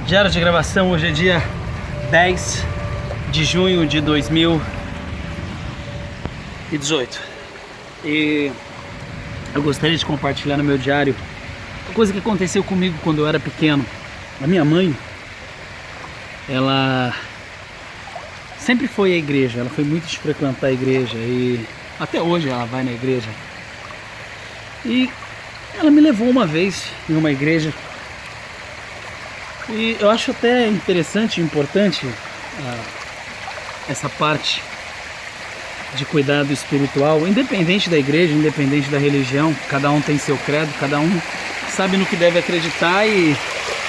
Diário de gravação, hoje é dia 10 de junho de 2018 e eu gostaria de compartilhar no meu diário uma coisa que aconteceu comigo quando eu era pequeno. A minha mãe, ela sempre foi à igreja, ela foi muito de frequentar a igreja e até hoje ela vai na igreja. E ela me levou uma vez em uma igreja e eu acho até interessante e importante essa parte de cuidado espiritual, independente da igreja, independente da religião. Cada um tem seu credo, cada um sabe no que deve acreditar e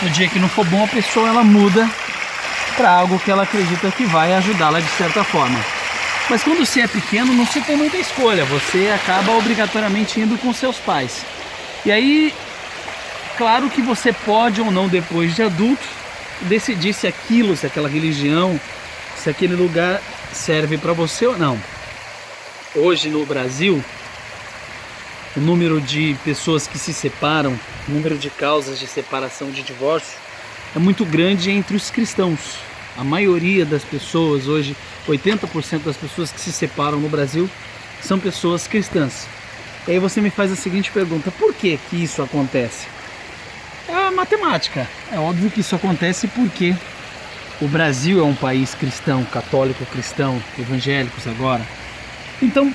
no dia que não for bom a pessoa ela muda para algo que ela acredita que vai ajudá-la de certa forma. Mas quando você é pequeno não se tem muita escolha, você acaba obrigatoriamente indo com seus pais. E aí, claro que você pode ou não, depois de adulto, decidir se aquilo, se aquela religião, se aquele lugar serve para você ou não. Hoje no Brasil, o número de pessoas que se separam, o número de causas de separação, de divórcio, é muito grande entre os cristãos. A maioria das pessoas hoje, 80% das pessoas que se separam no Brasil, são pessoas cristãs. E aí você me faz a seguinte pergunta: por que que isso acontece? É a matemática. É óbvio que isso acontece porque o Brasil é um país cristão, católico cristão, evangélicos agora. Então,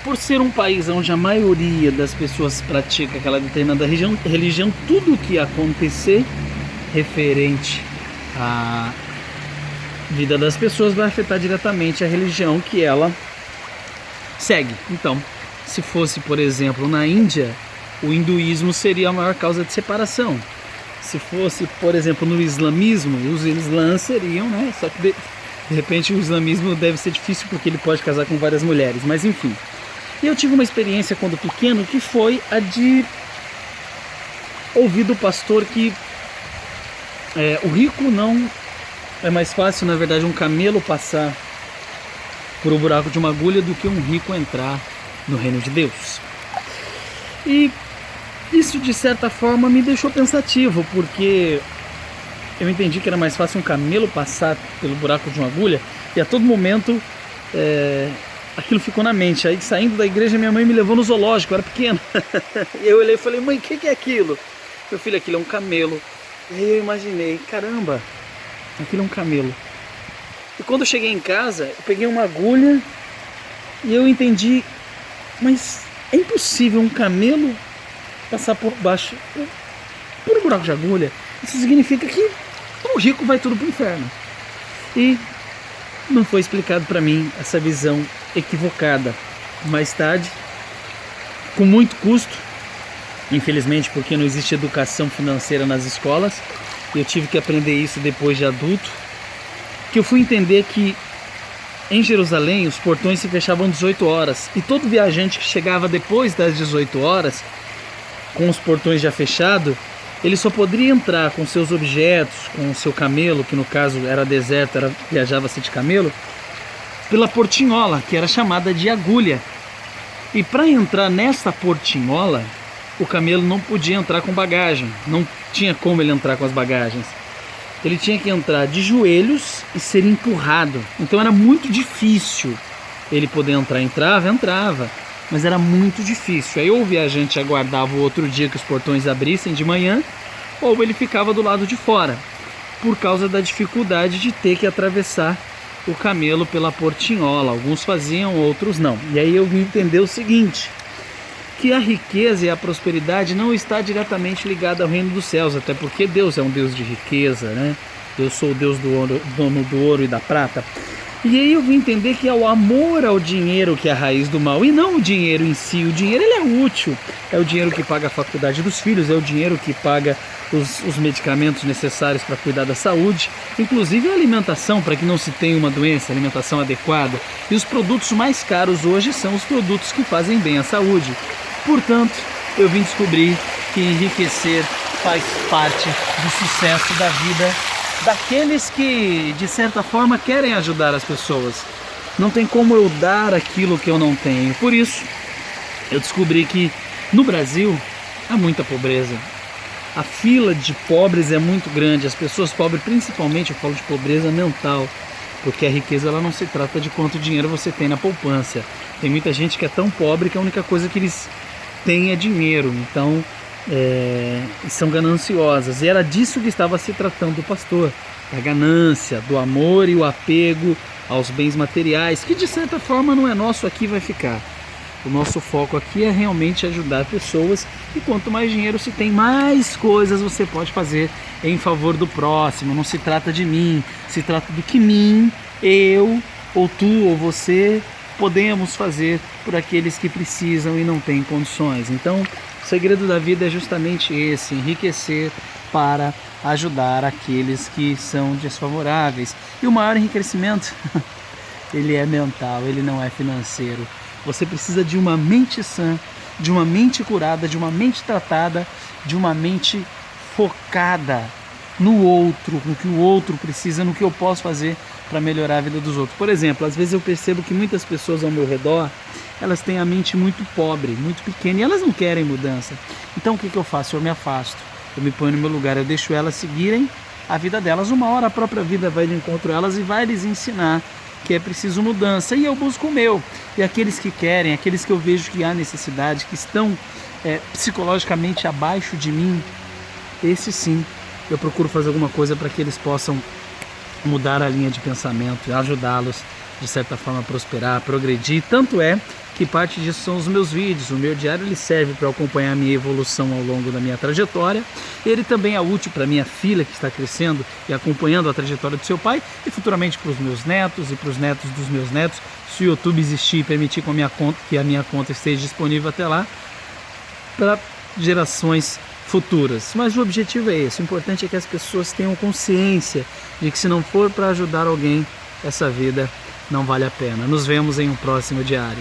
por ser um país onde a maioria das pessoas pratica aquela determinada religião, tudo o que acontecer referente à vida das pessoas vai afetar diretamente a religião que ela segue. Então, se fosse, por exemplo, na Índia, o hinduísmo seria a maior causa de separação. Se fosse, por exemplo, no islamismo, os islãs seriam, né? Só que de repente o islamismo deve ser difícil porque ele pode casar com várias mulheres, mas enfim. E eu tive uma experiência quando pequeno que foi a de ouvir do pastor que o rico não é mais fácil, na verdade, um camelo passar por um buraco de uma agulha do que um rico entrar no reino de Deus. E isso de certa forma me deixou pensativo, porque eu entendi que era mais fácil um camelo passar pelo buraco de uma agulha, e a todo momento aquilo ficou na mente. Aí, saindo da igreja, minha mãe me levou no zoológico, eu era pequeno. E eu olhei e falei: mãe, o que é aquilo? Meu filho, aquilo é um camelo. E aí eu imaginei: caramba, aquilo é um camelo. E quando eu cheguei em casa, eu peguei uma agulha e eu entendi: mas é impossível um camelo passar por baixo, por um buraco de agulha. Isso significa que um rico vai tudo para o inferno. E não foi explicado para mim essa visão equivocada. Mais tarde, com muito custo, infelizmente, porque não existe educação financeira nas escolas, eu tive que aprender isso depois de adulto, que eu fui entender que em Jerusalém os portões se fechavam às 18 horas e todo viajante que chegava depois das 18 horas, com os portões já fechados, ele só poderia entrar com seus objetos, com o seu camelo, que no caso era deserto, viajava-se de camelo, pela portinhola, que era chamada de agulha. E para entrar nessa portinhola, o camelo não podia entrar com bagagem, não tinha como ele entrar com as bagagens. Ele tinha que entrar de joelhos e ser empurrado. Então era muito difícil ele poder entrar. Entrava, mas era muito difícil. Aí ou o viajante aguardava o outro dia que os portões abrissem de manhã, ou ele ficava do lado de fora, por causa da dificuldade de ter que atravessar o camelo pela portinhola. Alguns faziam, outros não. E aí eu vim entender o seguinte: que a riqueza e a prosperidade não está diretamente ligada ao reino dos céus, até porque Deus é um Deus de riqueza, né? Eu sou o Deus do ouro, dono do ouro e da prata. E aí eu vim entender que é o amor ao dinheiro que é a raiz do mal, e não o dinheiro em si. O dinheiro, ele é útil, é o dinheiro que paga a faculdade dos filhos, é o dinheiro que paga os medicamentos necessários para cuidar da saúde, inclusive a alimentação, para que não se tenha uma doença, alimentação adequada. E os produtos mais caros hoje são os produtos que fazem bem à saúde. Portanto, eu vim descobrir que enriquecer faz parte do sucesso da vida daqueles que, de certa forma, querem ajudar as pessoas. Não tem como eu dar aquilo que eu não tenho. Por isso, eu descobri que no Brasil há muita pobreza. A fila de pobres é muito grande, as pessoas pobres, principalmente eu falo de pobreza mental, porque a riqueza ela não se trata de quanto dinheiro você tem na poupança. Tem muita gente que é tão pobre que a única coisa que eles têm é dinheiro, então são gananciosas. E era disso que estava se tratando o pastor, da ganância, do amor e o apego aos bens materiais, que de certa forma não é nosso, aqui vai ficar. O nosso foco aqui é realmente ajudar pessoas, e quanto mais dinheiro se tem, mais coisas você pode fazer em favor do próximo. Não se trata de mim, se trata do que eu, ou tu, ou você podemos fazer por aqueles que precisam e não têm condições. Então, o segredo da vida é justamente esse: enriquecer para ajudar aqueles que são desfavoráveis. E o maior enriquecimento, ele é mental, ele não é financeiro. Você precisa de uma mente sã, de uma mente curada, de uma mente tratada, de uma mente focada no outro, no que o outro precisa, no que eu posso fazer para melhorar a vida dos outros. Por exemplo, às vezes eu percebo que muitas pessoas ao meu redor, elas têm a mente muito pobre, muito pequena, e elas não querem mudança. Então o que eu faço? Eu me afasto, eu me ponho no meu lugar, eu deixo elas seguirem a vida delas. Uma hora a própria vida vai de encontro a elas e vai lhes ensinar que é preciso mudança, e eu busco o meu. E aqueles que querem, aqueles que eu vejo que há necessidade, que estão psicologicamente abaixo de mim, esses sim, eu procuro fazer alguma coisa para que eles possam mudar a linha de pensamento e ajudá-los de certa forma a prosperar, a progredir. Tanto é que parte disso são os meus vídeos. O meu diário ele serve para acompanhar a minha evolução ao longo da minha trajetória. Ele também é útil para minha filha, que está crescendo e acompanhando a trajetória do seu pai, e futuramente para os meus netos e para os netos dos meus netos, se o YouTube existir e permitir que a minha conta esteja disponível até lá, para gerações futuras. Mas o objetivo é esse. O importante é que as pessoas tenham consciência de que, se não for para ajudar alguém, essa vida não vale a pena. Nos vemos em um próximo diário.